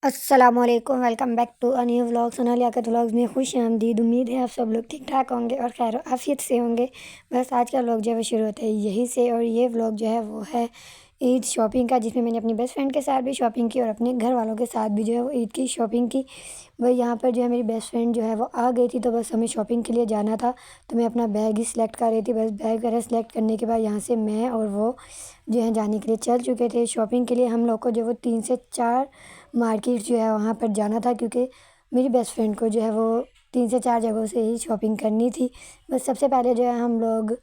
अस्सलामुअलैकुम, welcome back to a new vlog. Sona Liaqat vlogs में खुश आमदीद। उम्मीद है आप सब लोग ठीक ठाक होंगे और खैर आफियत से होंगे। बस आज का व्लॉग जो है वो शुरू होता है यहीं से, और ये व्लॉग जो है वो है ईद शॉपिंग का, जिसमें मैंने अपनी बेस्ट फ्रेंड के साथ भी शॉपिंग की और अपने घर वालों के साथ भी जो है वो ईद की शॉपिंग की। भाई यहाँ पर जो है मेरी बेस्ट फ्रेंड जो है वो आ गई थी, तो बस हमें शॉपिंग के लिए जाना था, तो मैं अपना बैग ही सिलेक्ट कर रही थी। बस बैग वगैरह सेलेक्ट करने के बाद यहाँ से मैं और वो जो है जाने के लिए चल चुके थे शॉपिंग के लिए। हम लोग को जो वो 3 से 4 मार्केट जो है वहाँ पर जाना था, क्योंकि मेरी बेस्ट फ्रेंड को जो है वो 3 से 4 जगहों से ही शॉपिंग करनी थी। बस सबसे पहले जो है हम लोग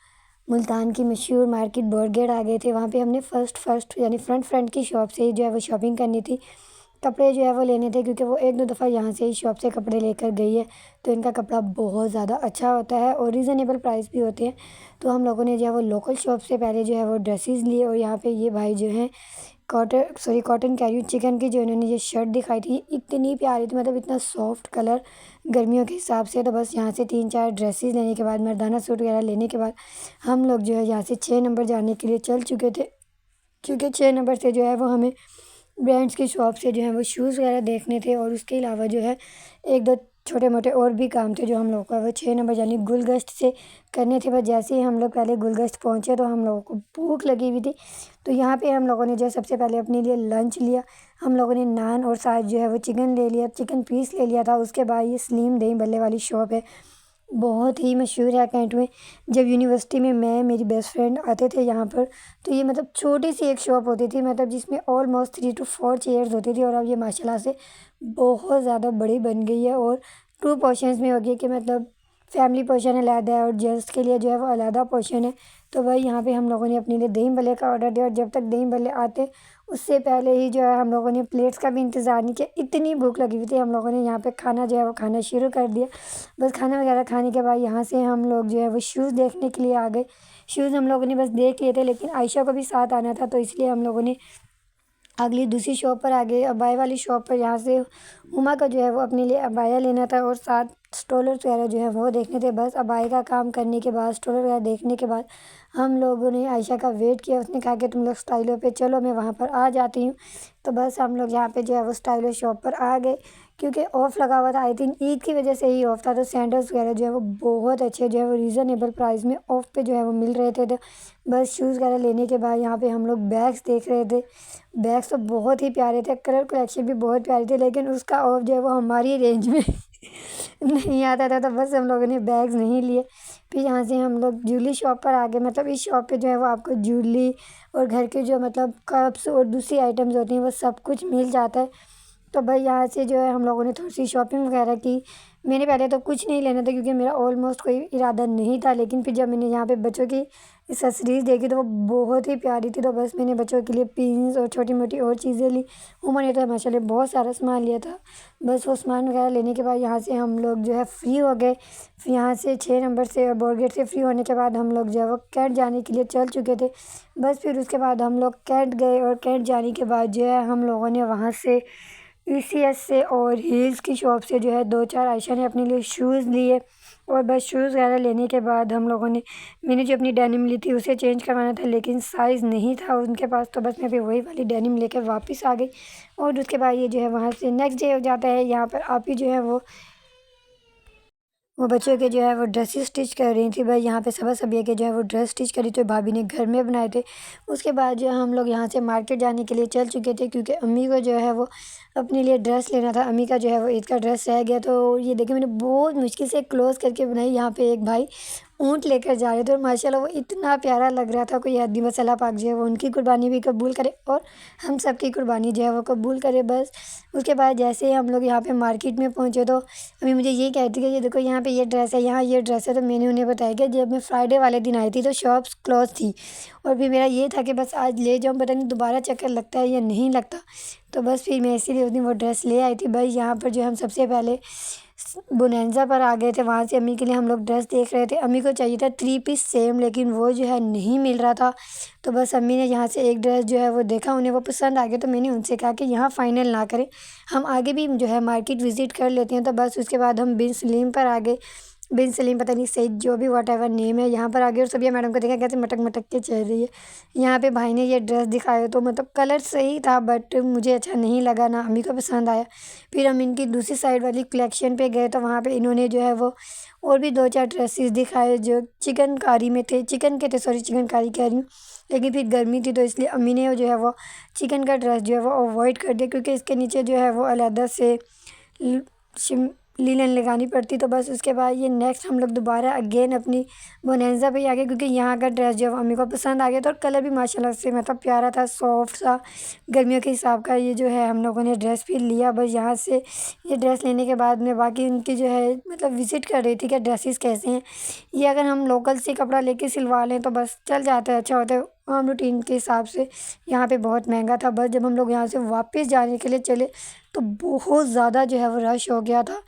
मुल्तान की मशहूर मार्केट बोरगेट आ गए थे। वहाँ पे हमने फ़र्स्ट यानी फ्रंट की शॉप से ही जो है वो शॉपिंग करनी थी। कपड़े जो है वो लेने थे, क्योंकि वो 1-2 दफ़ा यहाँ से ही शॉप से कपड़े लेकर गई है, तो इनका कपड़ा बहुत ज़्यादा अच्छा होता है और रीज़नेबल प्राइस भी होते हैं। तो हम लोगों ने जो है वो लोकल शॉप से पहले जो है वो ड्रेसेस लिए, और यहाँ पे ये भाई जो हैं कॉटन कह रही हूँ, चिकन की जो इन्होंने ये शर्ट दिखाई थी इतनी प्यारी थी, मतलब इतना सॉफ्ट कलर गर्मियों के हिसाब से। तो बस यहाँ से 3-4 ड्रेसेस लेने के बाद, मर्दाना सूट वगैरह लेने के बाद, हम लोग जो है यहाँ से 6 नंबर जाने के लिए चल चुके थे, क्योंकि 6 नंबर से जो है वो हमें ब्रांड्स की शॉप से जो है वो शूज़ वगैरह देखने थे, और उसके अलावा जो है 1-2 छोटे मोटे और भी काम थे जो हम लोग को वो 6 नंबर यानी गुलगश्त से करने थे। बस जैसे ही हम लोग पहले गुलगश्त पहुँचे तो हम लोगों को भूख लगी हुई थी, तो यहाँ पे हम लोगों ने जो है सबसे पहले अपने लिए लंच लिया। हम लोगों ने नान और साथ जो है वो चिकन ले लिया, चिकन पीस ले लिया था। उसके बाद ये सलीम दही भल्ले वाली शॉप है, बहुत ही मशहूर है कैंट में। जब यूनिवर्सिटी में मैं मेरी बेस्ट फ्रेंड आते थे यहाँ पर, तो ये मतलब छोटी सी एक शॉप होती थी, मतलब जिसमें ऑलमोस्ट 3 to 4 चेयर्स होती थी, और अब ये माशाल्लाह से बहुत ज़्यादा बड़ी बन गई है और 2 पोर्शंस में हो गई, कि मतलब फैमिली पोर्शन अलग है और जेंट्स के लिए जो है वो अलग पोर्शन है। तो भाई यहाँ पे हम लोगों ने अपने लिए दही भल्ले का ऑर्डर दिया, और जब तक दही भल्ले आते उससे पहले ही जो है हम लोगों ने प्लेट्स का भी इंतज़ार नहीं किया, इतनी भूख लगी हुई थी। हम लोगों ने यहाँ पे खाना जो है वो खाना शुरू कर दिया। बस खाना वगैरह खाने के बाद यहाँ से हम लोग जो है वो शूज़ देखने के लिए आ गए। शूज़ हम लोगों ने बस देख लिए थे, लेकिन आयशा को भी साथ आना था, तो इसलिए हम लोगों ने अगली दूसरी शॉप पर आ गए, अबाया वाली शॉप पर। यहाँ से हुमा का जो है वो अपने लिए अबाया लेना था, और साथ स्टॉलर्स वगैरह जो है वो देखने थे। बस अबाया का काम करने के बाद, स्टॉलर वगैरह देखने के बाद, हम लोगों ने आयशा का वेट किया। उसने कहा कि तुम लोग स्टाइलो पे चलो, मैं वहाँ पर आ जाती हूँ। तो बस हम लोग यहाँ पे जो है वो स्टाइलो शॉप पर आ गए, क्योंकि ऑफ़ लगा हुआ था। आई थिंक ईद की वजह से ही ऑफ़ था, तो सैंडल्स वगैरह जो है वो बहुत अच्छे जो है वो रीज़नेबल प्राइस में ऑफ़ पे जो है वो मिल रहे थे। तो बस शूज़ वगैरह लेने के बाद यहाँ पे हम लोग बैग्स देख रहे थे। बैग्स तो बहुत ही प्यारे थे, कलर कलेक्शन भी बहुत प्यारी थी, लेकिन उसका ऑफ जो है वो हमारी रेंज में नहीं आता था, तो बस हम लोगों ने बैग्स नहीं लिए। फिर यहाँ से हम लोग ज्वेलरी शॉप पर आ गए। मतलब इस शॉप पे जो है वो आपको ज्वेलरी और घर के जो मतलब कप्स और दूसरी आइटम्स होती हैं वो सब कुछ मिल जाता है। तो भाई यहाँ से जो है हम लोगों ने थोड़ी सी शॉपिंग वगैरह की। मैंने पहले तो कुछ नहीं लेना था, क्योंकि मेरा ऑलमोस्ट कोई इरादा नहीं था, लेकिन फिर जब मैंने यहाँ पे बच्चों की एक्सेसरीज़ देखी तो वो बहुत ही प्यारी थी, तो बस मैंने बच्चों के लिए पिन्स और छोटी मोटी और चीज़ें ली। उन्होंने तो माशाल्लाह बहुत सारा सामान लिया था। बस वो सामान वगैरह लेने के बाद यहाँ से हम लोग जो है फ्री हो गए। फिर यहाँ से 6 नंबर से और बोरगेट से फ्री होने के बाद हम लोग जो है वो कैंट जाने के लिए चल चुके थे। बस फिर उसके बाद हम लोग कैंट गए, और कैंट जाने के बाद जो है हम लोगों ने वहाँ से ईसीएस से और हील्स की शॉप से जो है 2-4 आयशा ने अपने लिए शूज़ लिए। और बस शूज़ वगैरह लेने के बाद हम लोगों ने, मैंने जो अपनी डेनिम ली थी उसे चेंज करवाना था, लेकिन साइज़ नहीं था उनके पास, तो बस मैं फिर वही वाली डेनिम लेकर वापस आ गई। और उसके बाद ये जो है वहाँ से नेक्स्ट डे हो जाता है। यहाँ पर आप ही जो है वो बच्चों के जो है वो ड्रेसेस स्टिच कर रही थी। भाई यहाँ पे सबा सबिया के जो है वो ड्रेस स्टिच करी, तो भाभी ने घर में बनाए थे। उसके बाद जो है हम लोग यहाँ से मार्केट जाने के लिए चल चुके थे, क्योंकि अम्मी को जो है वो अपने लिए ड्रेस लेना था। अम्मी का जो है वो ईद का ड्रेस रह गया, तो ये देखिए मैंने बहुत मुश्किल से क्लोज़ करके बनाई। यहाँ पे एक भाई ऊँट लेकर जा रहे थे, और माशाल्लाह वो इतना प्यारा लग रहा था। कोई हद्दी मसाला पाक जो है वो उनकी कुर्बानी भी कबूल करे, और हम सब की कुर्बानी जो है वो कबूल करे। बस उसके बाद जैसे ही हम लोग यहाँ पे मार्केट में पहुँचे, तो अभी मुझे ये कहती कि ये देखो यहाँ पे ये ड्रेस है, यहाँ ये ड्रेस है। तो मैंने उन्हें बताया कि जब मैं फ्राइडे वाले दिन आई थी तो शॉप्स क्लोज थी, और फिर मेरा ये था कि बस आज ले जाऊँ, पता नहीं दोबारा चक्कर लगता है या नहीं लगता। तो बस फिर मैं इसीलिए उस दिन वो ड्रेस ले आई थी। भाई यहाँ पर जो हम सबसे पहले बोनेंजा पर आ गए थे, वहाँ से अम्मी के लिए हम लोग ड्रेस देख रहे थे। अम्मी को चाहिए था 3 पीस सेम, लेकिन वो जो है नहीं मिल रहा था। तो बस अम्मी ने यहाँ से एक ड्रेस जो है वो देखा, उन्हें वो पसंद आ गया, तो मैंने उनसे कहा कि यहाँ फ़ाइनल ना करें, हम आगे भी जो है मार्केट विज़िट कर लेते हैं। तो बस उसके बाद हम बिन सलीम पर आ गए, बिन सलीम पता नहीं सईद जो भी वॉट एवर नेम है यहाँ पर आगे। और सबिया मैडम को देखा कैसे मटक मटक के चल रही है। यहाँ पे भाई ने ये ड्रेस दिखाया तो मतलब कलर सही था बट मुझे अच्छा नहीं लगा, ना अम्मी को पसंद आया। फिर हम इनकी दूसरी साइड वाली कलेक्शन पे गए तो वहाँ पे इन्होंने जो है वो और भी 2-4 ड्रेसेस दिखाए जो चिकनकारी में थे, चिकन के थे, सॉरी चिकनकारी कह रही हूँ। लेकिन फिर गर्मी थी तो इसलिए अम्मी ने जो है वो चिकन का ड्रेस जो है वो अवॉइड कर दिया, क्योंकि इसके नीचे जो है वो अलहदा से लीलन लगानी पड़ती। तो बस उसके बाद ये नेक्स्ट हम लोग दोबारा अगेन अपनी बोनेंजा पे आ गए, क्योंकि यहाँ का ड्रेस जो है अम्मी को पसंद आ गया था और कलर भी माशाल्लाह से मतलब प्यारा था, सॉफ्ट सा गर्मियों के हिसाब का। ये जो है हम लोगों ने ड्रेस फिर लिया। बस यहाँ से ये ड्रेस लेने के बाद में बाकी उनकी जो है मतलब विज़िट कर रही थी कि ड्रेसेस कैसे हैं। ये अगर हम लोकल से कपड़ा लेके सिलवा लें तो बस चल जाता है, अच्छा होता है। हम रूटीन के हिसाब से यहाँ पे बहुत महंगा था। बस जब हम लोग यहाँ से वापस जाने के लिए चले तो बहुत ज़्यादा जो है वो रश हो गया था।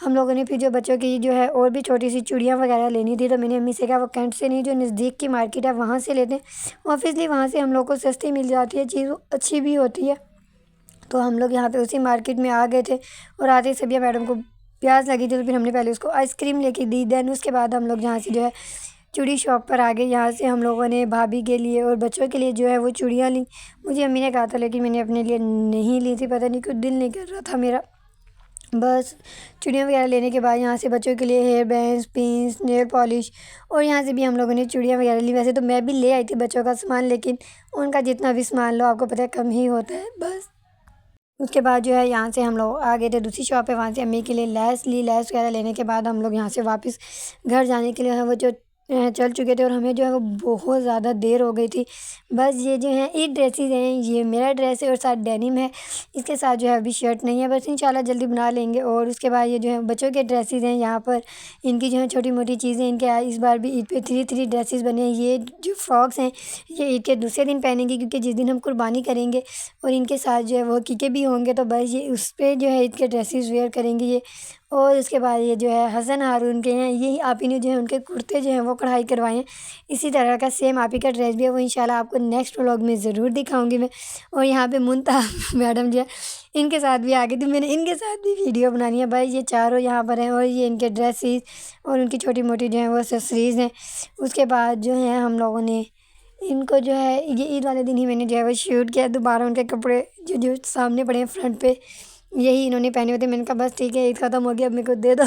हम लोगों ने फिर जो बच्चों की जो है और भी छोटी सी चूड़ियाँ वगैरह लेनी थी तो मैंने अम्मी से कहा वो कैंट से नहीं, जो नज़दीक की मार्केट है वहाँ से लेते हैं। ऑब्वियसली वहाँ से हम लोग को सस्ती मिल जाती है, चीज़ अच्छी भी होती है। तो हम लोग यहाँ पे उसी मार्केट में आ गए थे और आते ही सबिया मैडम को प्यास लगी थी तो फिर हमने पहले उसको आइसक्रीम लेके दी। देन उसके बाद हम लोग यहाँ से जो है चूड़ी शॉप पर आ गए। यहाँ से हम लोगों ने भाभी के लिए और बच्चों के लिए जो है वो चूड़ियाँ ली। मुझे अम्मी ने कहा था लेकिन मैंने अपने लिए नहीं ली थी, पता नहीं क्यों दिल नहीं कर रहा था मेरा। बस चूड़ियाँ वगैरह लेने के बाद यहाँ से बच्चों के लिए hair bands, pins, nail polish और यहाँ से भी हम लोगों ने चूड़ियाँ वगैरह ली। वैसे तो मैं भी ले आई थी बच्चों का सामान, लेकिन उनका जितना भी सामान लो आपको पता है कम ही होता है। बस उसके बाद जो है यहाँ से हम लोग आ गए थे दूसरी शॉप पे, वहाँ से अम्मी के लिए लैस ली। लैस वगैरह लेने के बाद हम लोग यहाँ से वापस घर जाने के लिए है वो जो चल चुके थे और हमें जो है वो बहुत ज़्यादा देर हो गई थी। बस ये जो है 8 ड्रेसेस हैं, ये मेरा ड्रेस है और साथ डेनिम है, इसके साथ जो है अभी शर्ट नहीं है, बस इंशाल्लाह जल्दी बना लेंगे। और उसके बाद ये जो है बच्चों के ड्रेसेस हैं, यहाँ पर इनकी जो है छोटी मोटी चीज़ें इनके इस बार भी ईद पे 3 ड्रेसेस बने हैं। ये जो फ्रॉक्स हैं ये ईद के दूसरे दिन पहनेंगे, क्योंकि जिस दिन हम कुर्बानी करेंगे और इनके साथ जो है वो हकीके भी होंगे तो बस ये उस पर जो है ईद के ड्रेसेस वेयर करेंगे ये। और उसके बाद ये जो है हसन हारून के हैं, यही आप ही ने जो है उनके कुर्ते जो हैं वो कढ़ाई करवाए हैं। इसी तरह का सेम आप ही का ड्रेस भी है, वो इंशाल्लाह आपको नेक्स्ट व्लॉग में ज़रूर दिखाऊंगी मैं। और यहाँ पे मुनता मैडम जो है इनके साथ भी आ गई थी, मैंने इनके साथ भी वीडियो बनानी है। भाई ये चारों यहाँ पर हैं और ये इनके ड्रेसेस और उनकी छोटी मोटी जो है वो एक्सेसरीज़ हैं। उसके बाद जो है हम लोगों ने इनको जो है ये ईद वाले दिन ही मैंने जो है वो शूट किया दोबारा। उनके कपड़े जो जो सामने पड़े हैं फ्रंट पे यही इन्होंने पहने हुए थे। मैंने कहा बस ठीक है ईद ख़त्म हो गया अब मेरे को दे दो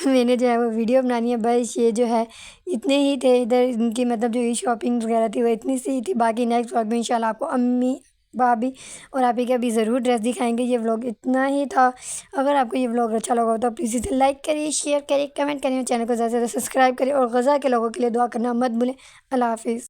मैंने जो है वो वीडियो बनानी है। बस ये जो है इतने ही थे इधर इनकी मतलब जो शॉपिंग वगैरह थी वो इतनी सी थी। बाकी नेक्स्ट व्लॉग में इंशाल्लाह आपको अम्मी, भाभी और आप ही का भी ज़रूर ड्रेस दिखाएंगे। ये व्लॉग इतना ही था। अगर आपको ये व्लॉग अच्छा लगा हो तो प्लीज़ इसे लाइक करिए, शेयर करिए, कमेंट करिए, चैनल को ज़्यादा से ज़्यादा सब्सक्राइब करिए और गज़ा के लोगों के लिए दुआ करना मत भूलें। अल्लाह हाफ़िज़।